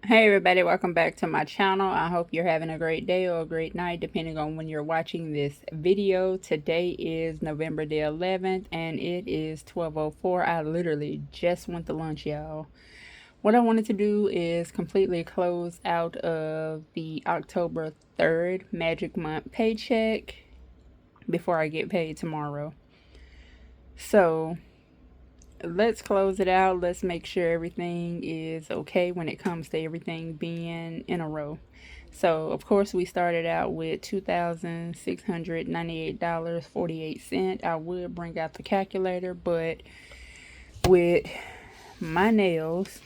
Hey everybody, welcome back to my channel. I hope you're having a great day or a great night depending on when you're watching this video. Today is November the 11th and it is 12:04. I literally just went to lunch, y'all. What I wanted to do is completely close out of the October 3rd Magic Month paycheck before I get paid tomorrow. So let's close it out. Let's make sure everything is okay when it comes to everything being in a row. So of course we started out with $2,698.48. I would bring out the calculator, but with my nails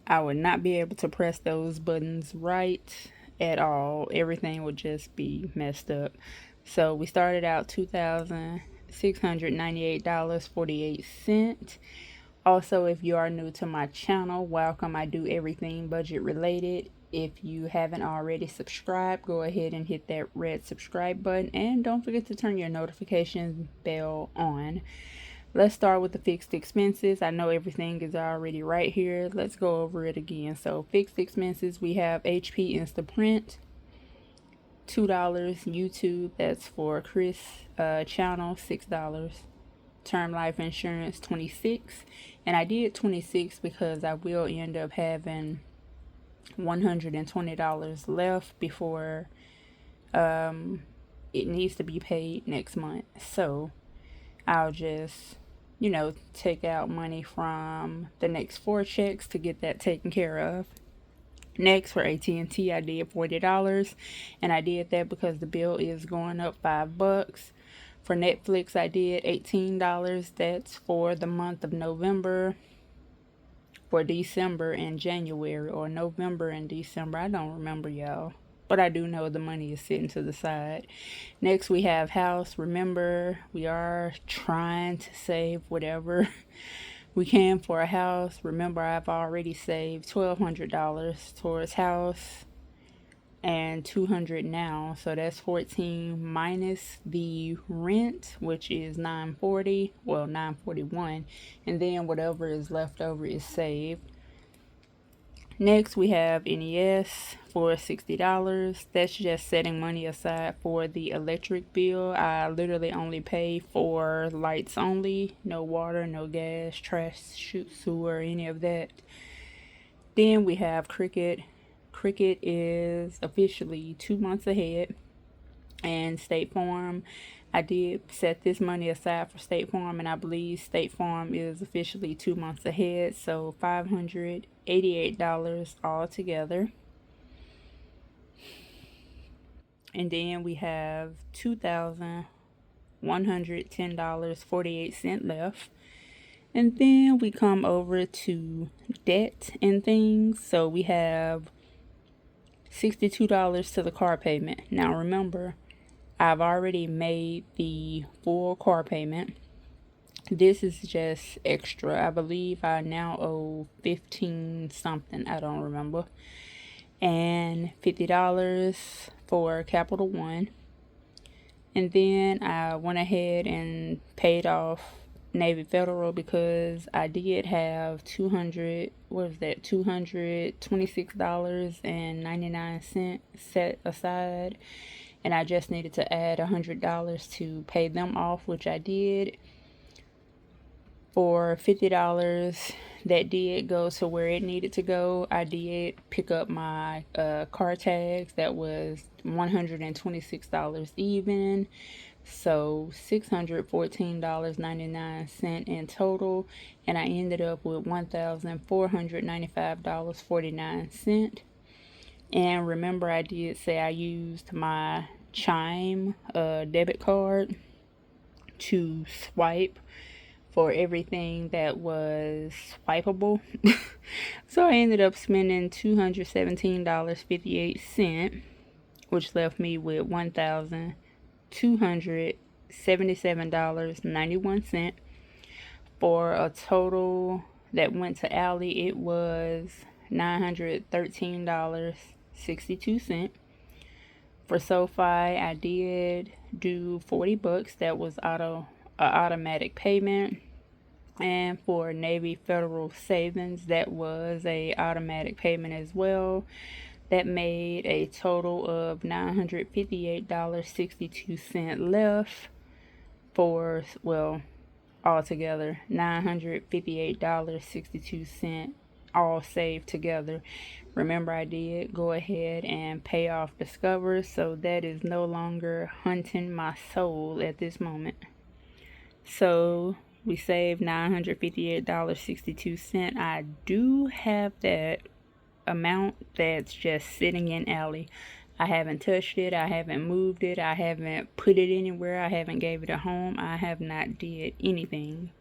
I would not be able to press those buttons right at all. Everything would just be messed up. So we started out $2,698.48. Also, if you are new to my channel, welcome. I do everything budget related. If you haven't already subscribed, go ahead and hit that red subscribe button and don't forget to turn your notification bell on. Let's start with the fixed expenses. I know everything is already right here. Let's go over it again. So fixed expenses, we have HP Instaprint, $2. YouTube, that's for Chris channel, $6. Term life insurance, $26. And I did $26 because I will end up having $120 left before it needs to be paid next month. So I'll just take out money from the next 4 checks to get that taken care of. Next, for AT&T, I did $40, and I did that because the bill is going up $5. For Netflix, I did $18. That's for the month of November. For December and January, or November and December, I don't remember, y'all. But I do know the money is sitting to the side. Next, we have house. Remember, we are trying to save whatever we can for a house. Remember, I've already saved $1,200 towards house and $200 now. So that's $14 minus the rent, which is $940. Well, $941. And then whatever is left over is saved. Next, we have NES for $60. That's just setting money aside for the electric bill. I literally only pay for lights only, no water, no gas, trash, sewer, any of that. Then we have Cricket. Cricket is officially 2 months ahead. And State Farm, I did set this money aside for State Farm, and I believe State Farm is officially 2 months ahead, so $588 altogether. And then we have $2,110.48 left. And then we come over to debt and things. So we have $62 to the car payment. Now remember, I've already made the full car payment. This is just extra. I believe I now owe 15 something. I don't remember. And $50 for Capital One. And then I went ahead and paid off Navy Federal because I did have $226.99 set aside. And I just needed to add $100 to pay them off, which I did. For $50, that did go to where it needed to go. I did pick up my car tags. That was $126 even. So $614.99 in total. And I ended up with $1,495.49. And remember, I did say I used my Chime debit card to swipe for everything that was swipeable. So I ended up spending $217.58, which left me with $1,277.91. For a total that went to Allie, it was $913.62. For SoFi, I did do $40. That was automatic payment. And for Navy Federal Savings, that was a automatic payment as well. That made a total of $958.62 left for, well, altogether $958.62 all saved together. Remember, I did go ahead and pay off Discover, so that is no longer hunting my soul at this moment. So we saved $958.62. I do have that amount that's just sitting in Alley. I haven't touched it, I haven't moved it, I haven't put it anywhere, I haven't gave it a home, I have not did anything.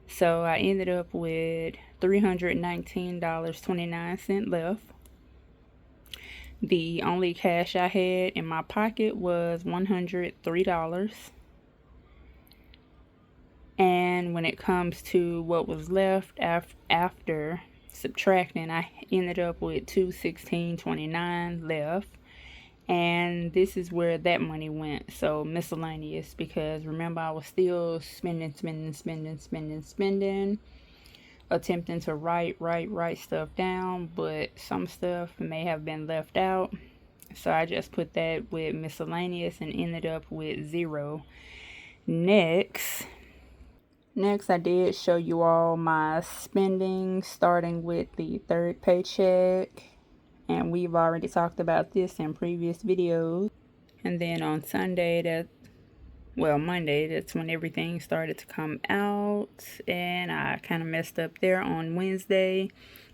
So I ended up with $319.29 left. The only cash I had in my pocket was $103. And when it comes to what was left after subtracting, I ended up with $216.29 left. And this is where that money went. So miscellaneous, because remember, I was still spending, attempting to write stuff down, but some stuff may have been left out. So I just put that with miscellaneous and ended up with zero. Next, I did show you all my spending, starting with the third paycheck. And we've already talked about this in previous videos. And then on Monday, that's when everything started to come out. And I kind of messed up there on Wednesday.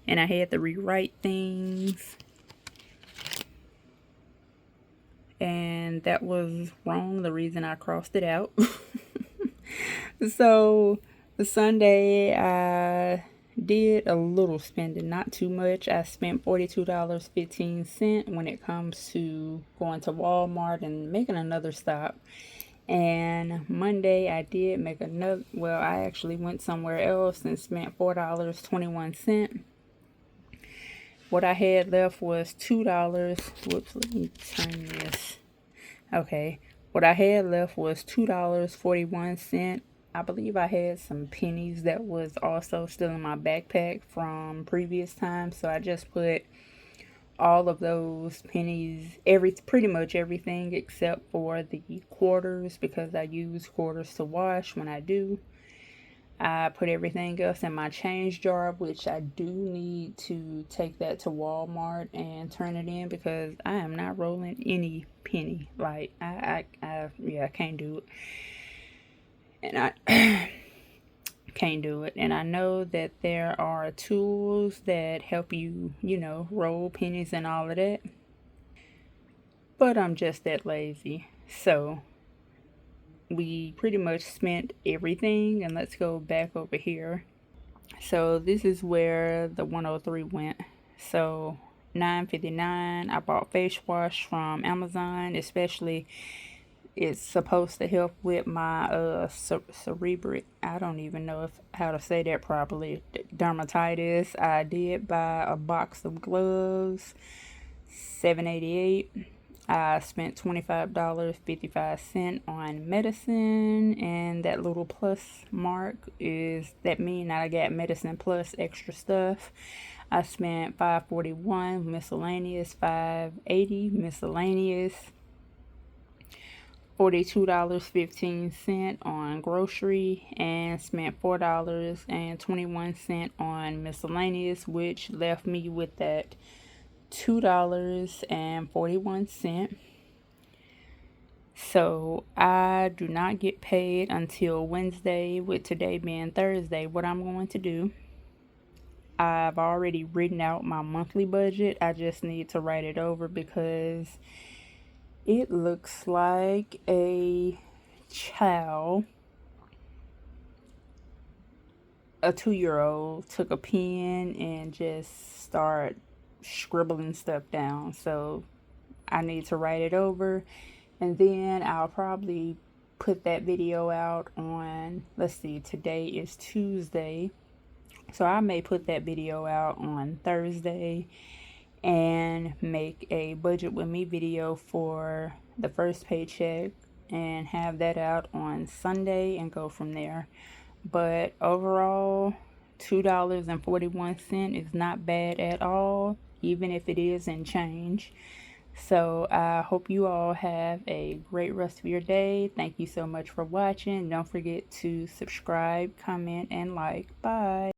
And I had to rewrite things. And that was wrong, the reason I crossed it out. So, the Sunday, I did a little spending, not too much. I spent $42.15 when it comes to going to Walmart and making another stop. And Monday I did make another, well, I actually went somewhere else and spent $4.21. What I had left was $2. Whoops, let me turn this. Okay, what I had left was $2.41. I believe I had some pennies that was also still in my backpack from previous times, so I just put all of those pennies, pretty much everything except for the quarters, because I use quarters to wash when I do. I put everything else in my change jar, which I do need to take that to Walmart and turn it in, because I am not rolling any penny. Like, I can't do it. And I can't do it. And I know that there are tools that help you, roll pennies and all of that. But I'm just that lazy. So we pretty much spent everything. And let's go back over here. So this is where the 103 went. So $9.59. I bought face wash from Amazon, especially. It's supposed to help with my cerebric. I don't even know how to say that properly. Dermatitis. I did buy a box of gloves, $7.88. I spent $25.55 on medicine, and that little plus mark that mean I got medicine plus extra stuff. I spent $5.41 miscellaneous, $5.80 miscellaneous. $42.15 on grocery, and spent $4.21 on miscellaneous, which left me with that $2.41. So I do not get paid until Wednesday, with today being Thursday. What I'm going to do, I've already written out my monthly budget. I just need to write it over, because it looks like a 2-year-old, took a pen and just start scribbling stuff down. So I need to write it over, and then I'll probably put that video out on, let's see, today is Tuesday. So I may put that video out on Thursday and make a budget with me video for the first paycheck and have that out on Sunday and go from there. But overall, $2.41 is not bad at all, even if it is in change. So I hope you all have a great rest of your day. Thank you so much for watching. Don't forget to subscribe, comment, and like. Bye.